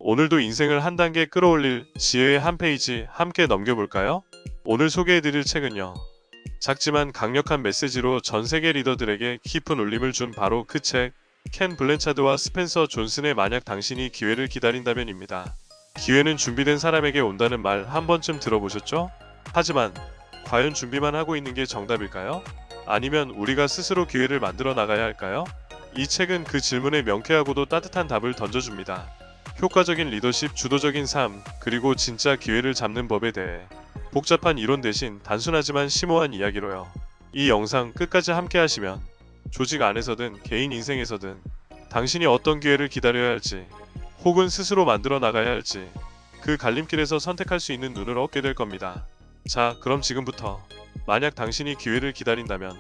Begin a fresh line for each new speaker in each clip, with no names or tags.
오늘도 인생을 한 단계 끌어올릴 지혜의 한 페이지 함께 넘겨볼까요? 오늘 소개해드릴 책은요. 작지만 강력한 메시지로 전 세계 리더들에게 깊은 울림을 준 바로 그 책, 켄 블랜차드와 스펜서 존슨의 만약 당신이 기회를 기다린다면입니다. 기회는 준비된 사람에게 온다는 말 한 번쯤 들어보셨죠? 하지만 과연 준비만 하고 있는 게 정답일까요? 아니면 우리가 스스로 기회를 만들어 나가야 할까요? 이 책은 그 질문에 명쾌하고도 따뜻한 답을 던져줍니다. 효과적인 리더십, 주도적인 삶, 그리고 진짜 기회를 잡는 법에 대해 복잡한 이론 대신 단순하지만 심오한 이야기로요. 이 영상 끝까지 함께 하시면 조직 안에서든 개인 인생에서든 당신이 어떤 기회를 기다려야 할지 혹은 스스로 만들어 나가야 할지 그 갈림길에서 선택할 수 있는 눈을 얻게 될 겁니다. 자, 그럼 지금부터 만약 당신이 기회를 기다린다면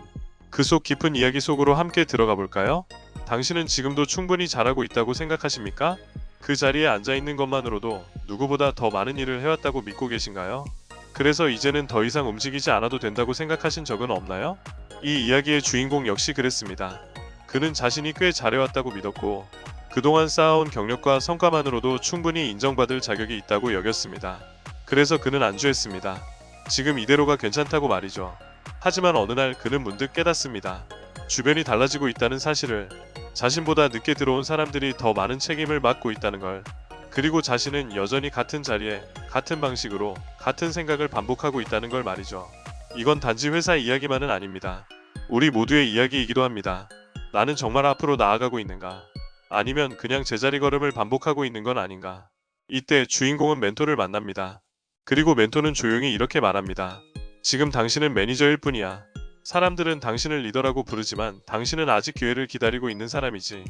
그 속 깊은 이야기 속으로 함께 들어가 볼까요? 당신은 지금도 충분히 잘하고 있다고 생각하십니까? 그 자리에 앉아 있는 것만으로도 누구보다 더 많은 일을 해왔다고 믿고 계신가요? 그래서 이제는 더 이상 움직이지 않아도 된다고 생각하신 적은 없나요? 이 이야기의 주인공 역시 그랬습니다. 그는 자신이 꽤 잘해왔다고 믿었고 그동안 쌓아온 경력과 성과만으로도 충분히 인정받을 자격이 있다고 여겼습니다. 그래서 그는 안주했습니다. 지금 이대로가 괜찮다고 말이죠. 하지만 어느 날 그는 문득 깨닫습니다. 주변이 달라지고 있다는 사실을, 자신보다 늦게 들어온 사람들이 더 많은 책임을 맡고 있다는 걸, 그리고 자신은 여전히 같은 자리에 같은 방식으로 같은 생각을 반복하고 있다는 걸 말이죠. 이건 단지 회사 이야기만은 아닙니다. 우리 모두의 이야기이기도 합니다. 나는 정말 앞으로 나아가고 있는가? 아니면 그냥 제자리 걸음을 반복하고 있는 건 아닌가? 이때 주인공은 멘토를 만납니다. 그리고 멘토는 조용히 이렇게 말합니다. 지금 당신은 매니저일 뿐이야. 사람들은 당신을 리더라고 부르지만 당신은 아직 기회를 기다리고 있는 사람이지.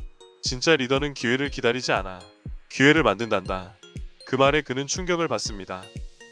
진짜 리더는 기회를 기다리지 않아. 기회를 만든단다. 그 말에 그는 충격을 받습니다.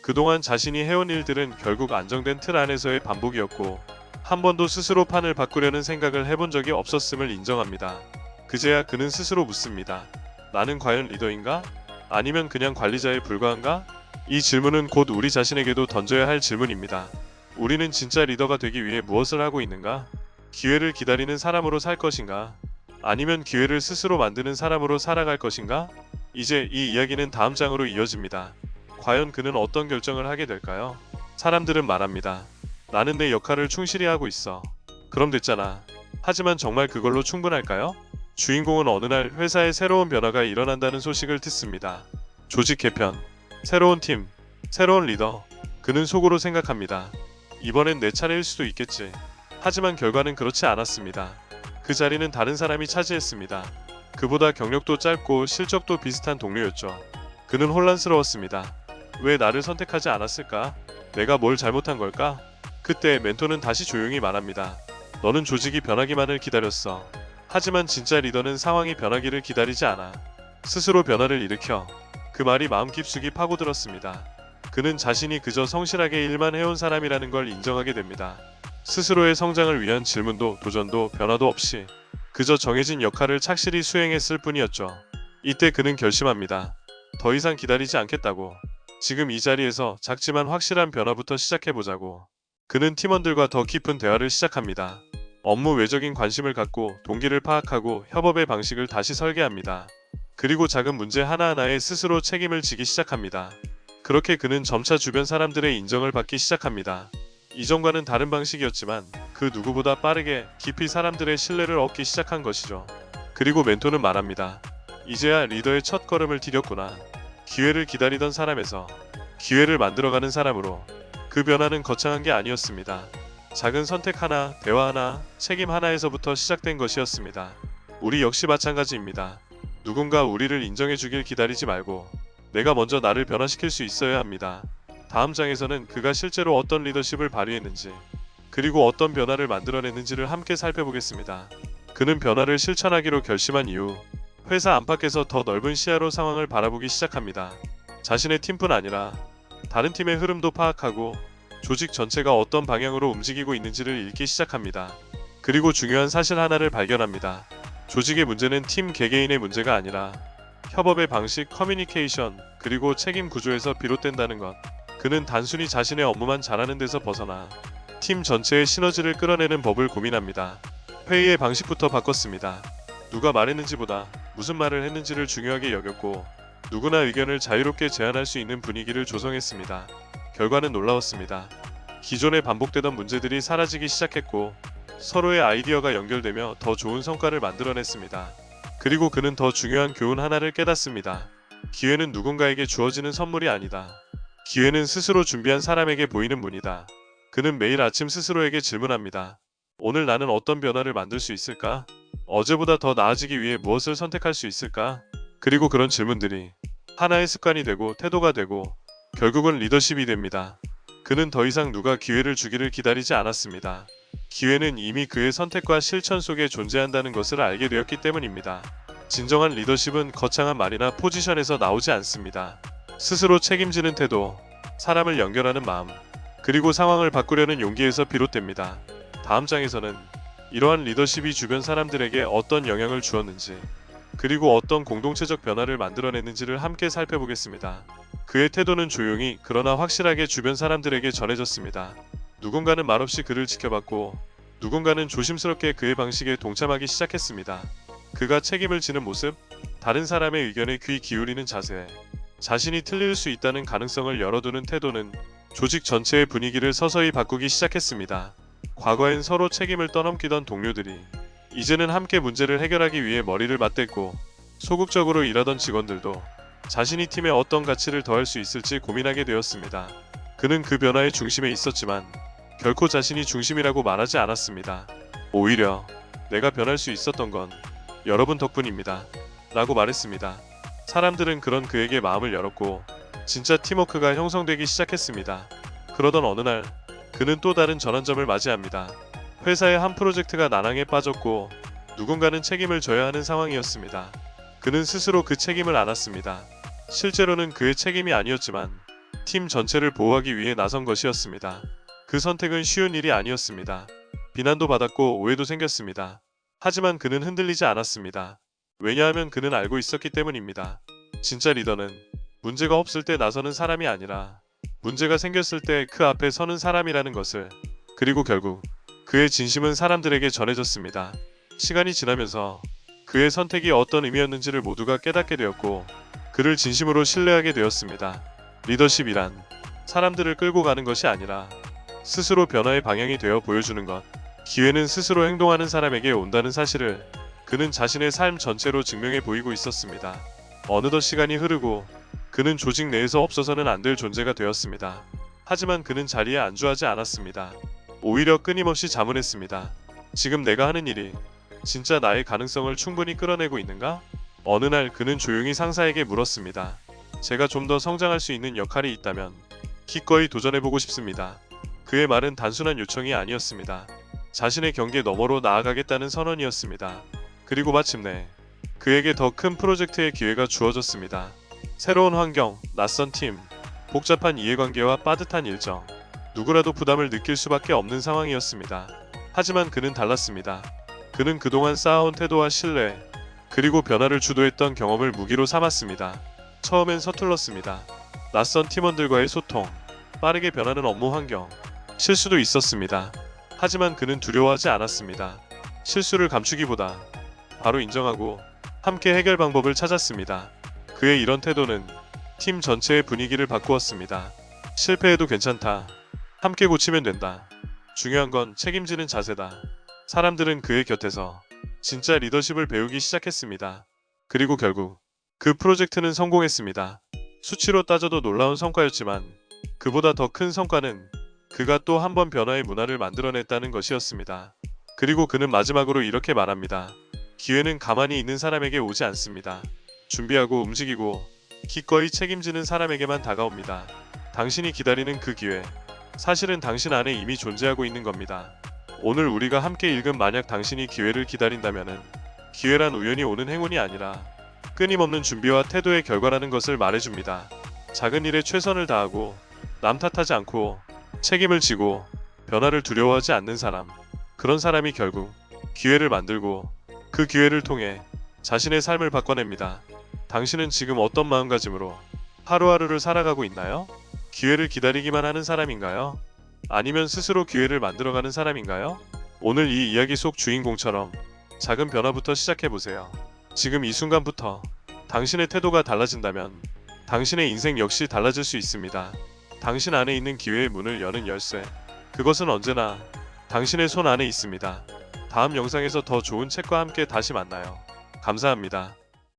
그동안 자신이 해온 일들은 결국 안정된 틀 안에서의 반복이었고 한 번도 스스로 판을 바꾸려는 생각을 해본 적이 없었음을 인정합니다. 그제야 그는 스스로 묻습니다. 나는 과연 리더인가? 아니면 그냥 관리자에 불과한가? 이 질문은 곧 우리 자신에게도 던져야 할 질문입니다. 우리는 진짜 리더가 되기 위해 무엇을 하고 있는가? 기회를 기다리는 사람으로 살 것인가? 아니면 기회를 스스로 만드는 사람으로 살아갈 것인가? 이제 이 이야기는 다음 장으로 이어집니다. 과연 그는 어떤 결정을 하게 될까요? 사람들은 말합니다. 나는 내 역할을 충실히 하고 있어. 그럼 됐잖아. 하지만 정말 그걸로 충분할까요? 주인공은 어느 날 회사에 새로운 변화가 일어난다는 소식을 듣습니다. 조직 개편, 새로운 팀, 새로운 리더. 그는 속으로 생각합니다. 이번엔 내 차례일 수도 있겠지. 하지만 결과는 그렇지 않았습니다. 그 자리는 다른 사람이 차지했습니다. 그보다 경력도 짧고 실적도 비슷한 동료였죠. 그는 혼란스러웠습니다. 왜 나를 선택하지 않았을까? 내가 뭘 잘못한 걸까? 그때 멘토는 다시 조용히 말합니다. 너는 조직이 변하기만을 기다렸어. 하지만 진짜 리더는 상황이 변하기를 기다리지 않아. 스스로 변화를 일으켜. 그 말이 마음 깊숙이 파고들었습니다. 그는 자신이 그저 성실하게 일만 해온 사람이라는 걸 인정하게 됩니다. 스스로의 성장을 위한 질문도 도전도 변화도 없이 그저 정해진 역할을 착실히 수행했을 뿐이었죠. 이때 그는 결심합니다. 더 이상 기다리지 않겠다고. 지금 이 자리에서 작지만 확실한 변화부터 시작해보자고. 그는 팀원들과 더 깊은 대화를 시작합니다. 업무 외적인 관심을 갖고 동기를 파악하고 협업의 방식을 다시 설계합니다. 그리고 작은 문제 하나하나에 스스로 책임을 지기 시작합니다. 그렇게 그는 점차 주변 사람들의 인정을 받기 시작합니다. 이전과는 다른 방식이었지만 그 누구보다 빠르게 깊이 사람들의 신뢰를 얻기 시작한 것이죠. 그리고 멘토는 말합니다. 이제야 리더의 첫 걸음을 디뎠구나. 기회를 기다리던 사람에서 기회를 만들어가는 사람으로. 그 변화는 거창한 게 아니었습니다. 작은 선택 하나, 대화 하나, 책임 하나에서부터 시작된 것이었습니다. 우리 역시 마찬가지입니다. 누군가 우리를 인정해주길 기다리지 말고 내가 먼저 나를 변화시킬 수 있어야 합니다. 다음 장에서는 그가 실제로 어떤 리더십을 발휘했는지 그리고 어떤 변화를 만들어냈는지를 함께 살펴보겠습니다. 그는 변화를 실천하기로 결심한 이후 회사 안팎에서 더 넓은 시야로 상황을 바라보기 시작합니다. 자신의 팀뿐 아니라 다른 팀의 흐름도 파악하고 조직 전체가 어떤 방향으로 움직이고 있는지를 읽기 시작합니다. 그리고 중요한 사실 하나를 발견합니다. 조직의 문제는 팀 개개인의 문제가 아니라 협업의 방식, 커뮤니케이션, 그리고 책임 구조에서 비롯된다는 것. 그는 단순히 자신의 업무만 잘하는 데서 벗어나 팀 전체의 시너지를 끌어내는 법을 고민합니다. 회의의 방식부터 바꿨습니다. 누가 말했는지보다 무슨 말을 했는지를 중요하게 여겼고 누구나 의견을 자유롭게 제안할 수 있는 분위기를 조성했습니다. 결과는 놀라웠습니다. 기존에 반복되던 문제들이 사라지기 시작했고 서로의 아이디어가 연결되며 더 좋은 성과를 만들어냈습니다. 그리고 그는 더 중요한 교훈 하나를 깨닫습니다. 기회는 누군가에게 주어지는 선물이 아니다. 기회는 스스로 준비한 사람에게 보이는 문이다. 그는 매일 아침 스스로에게 질문합니다. 오늘 나는 어떤 변화를 만들 수 있을까? 어제보다 더 나아지기 위해 무엇을 선택할 수 있을까? 그리고 그런 질문들이 하나의 습관이 되고 태도가 되고 결국은 리더십이 됩니다. 그는 더 이상 누가 기회를 주기를 기다리지 않았습니다. 기회는 이미 그의 선택과 실천 속에 존재한다는 것을 알게 되었기 때문입니다. 진정한 리더십은 거창한 말이나 포지션에서 나오지 않습니다. 스스로 책임지는 태도, 사람을 연결하는 마음, 그리고 상황을 바꾸려는 용기에서 비롯됩니다. 다음 장에서는 이러한 리더십이 주변 사람들에게 어떤 영향을 주었는지, 그리고 어떤 공동체적 변화를 만들어냈는지를 함께 살펴보겠습니다. 그의 태도는 조용히 그러나 확실하게 주변 사람들에게 전해졌습니다. 누군가는 말없이 그를 지켜봤고 누군가는 조심스럽게 그의 방식에 동참하기 시작했습니다. 그가 책임을 지는 모습, 다른 사람의 의견에 귀 기울이는 자세, 자신이 틀릴 수 있다는 가능성을 열어두는 태도는 조직 전체의 분위기를 서서히 바꾸기 시작했습니다. 과거엔 서로 책임을 떠넘기던 동료들이 이제는 함께 문제를 해결하기 위해 머리를 맞댔고 소극적으로 일하던 직원들도 자신이 팀에 어떤 가치를 더할 수 있을지 고민하게 되었습니다. 그는 그 변화의 중심에 있었지만 결코 자신이 중심이라고 말하지 않았습니다. 오히려 내가 변할 수 있었던 건 여러분 덕분입니다. 라고 말했습니다. 사람들은 그런 그에게 마음을 열었고 진짜 팀워크가 형성되기 시작했습니다. 그러던 어느 날 그는 또 다른 전환점을 맞이합니다. 회사의 한 프로젝트가 난항에 빠졌고 누군가는 책임을 져야 하는 상황이었습니다. 그는 스스로 그 책임을 안았습니다. 실제로는 그의 책임이 아니었지만 팀 전체를 보호하기 위해 나선 것이었습니다. 그 선택은 쉬운 일이 아니었습니다. 비난도 받았고 오해도 생겼습니다. 하지만 그는 흔들리지 않았습니다. 왜냐하면 그는 알고 있었기 때문입니다. 진짜 리더는 문제가 없을 때 나서는 사람이 아니라 문제가 생겼을 때 그 앞에 서는 사람이라는 것을, 그리고 결국 그의 진심은 사람들에게 전해졌습니다. 시간이 지나면서 그의 선택이 어떤 의미였는지를 모두가 깨닫게 되었고 그를 진심으로 신뢰하게 되었습니다. 리더십이란 사람들을 끌고 가는 것이 아니라 스스로 변화의 방향이 되어 보여주는 것. 기회는 스스로 행동하는 사람에게 온다는 사실을 그는 자신의 삶 전체로 증명해 보이고 있었습니다. 어느덧 시간이 흐르고 그는 조직 내에서 없어서는 안 될 존재가 되었습니다. 하지만 그는 자리에 안주하지 않았습니다. 오히려 끊임없이 자문했습니다. 지금 내가 하는 일이 진짜 나의 가능성을 충분히 끌어내고 있는가? 어느 날 그는 조용히 상사에게 물었습니다. 제가 좀 더 성장할 수 있는 역할이 있다면 기꺼이 도전해보고 싶습니다. 그의 말은 단순한 요청이 아니었습니다. 자신의 경계 너머로 나아가겠다는 선언이었습니다. 그리고 마침내 그에게 더 큰 프로젝트의 기회가 주어졌습니다. 새로운 환경, 낯선 팀, 복잡한 이해관계와 빠듯한 일정. 누구라도 부담을 느낄 수밖에 없는 상황이었습니다. 하지만 그는 달랐습니다. 그는 그동안 쌓아온 태도와 신뢰, 그리고 변화를 주도했던 경험을 무기로 삼았습니다. 처음엔 서툴렀습니다. 낯선 팀원들과의 소통, 빠르게 변하는 업무 환경, 실수도 있었습니다. 하지만 그는 두려워하지 않았습니다. 실수를 감추기보다 바로 인정하고 함께 해결 방법을 찾았습니다. 그의 이런 태도는 팀 전체의 분위기를 바꾸었습니다. 실패해도 괜찮다. 함께 고치면 된다. 중요한 건 책임지는 자세다. 사람들은 그의 곁에서 진짜 리더십을 배우기 시작했습니다. 그리고 결국 그 프로젝트는 성공했습니다. 수치로 따져도 놀라운 성과였지만 그보다 더 큰 성과는 그가 또 한 번 변화의 문화를 만들어냈다는 것이었습니다. 그리고 그는 마지막으로 이렇게 말합니다. 기회는 가만히 있는 사람에게 오지 않습니다. 준비하고 움직이고 기꺼이 책임지는 사람에게만 다가옵니다. 당신이 기다리는 그 기회, 사실은 당신 안에 이미 존재하고 있는 겁니다. 오늘 우리가 함께 읽은 만약 당신이 기회를 기다린다면은 기회란 우연히 오는 행운이 아니라 끊임없는 준비와 태도의 결과라는 것을 말해줍니다. 작은 일에 최선을 다하고 남 탓하지 않고 책임을 지고 변화를 두려워하지 않는 사람, 그런 사람이 결국 기회를 만들고 그 기회를 통해 자신의 삶을 바꿔냅니다. 당신은 지금 어떤 마음가짐으로 하루하루를 살아가고 있나요? 기회를 기다리기만 하는 사람인가요? 아니면 스스로 기회를 만들어가는 사람인가요? 오늘 이 이야기 속 주인공처럼 작은 변화부터 시작해보세요. 지금 이 순간부터 당신의 태도가 달라진다면 당신의 인생 역시 달라질 수 있습니다. 당신 안에 있는 기회의 문을 여는 열쇠. 그것은 언제나 당신의 손 안에 있습니다. 다음 영상에서 더 좋은 책과 함께 다시 만나요. 감사합니다.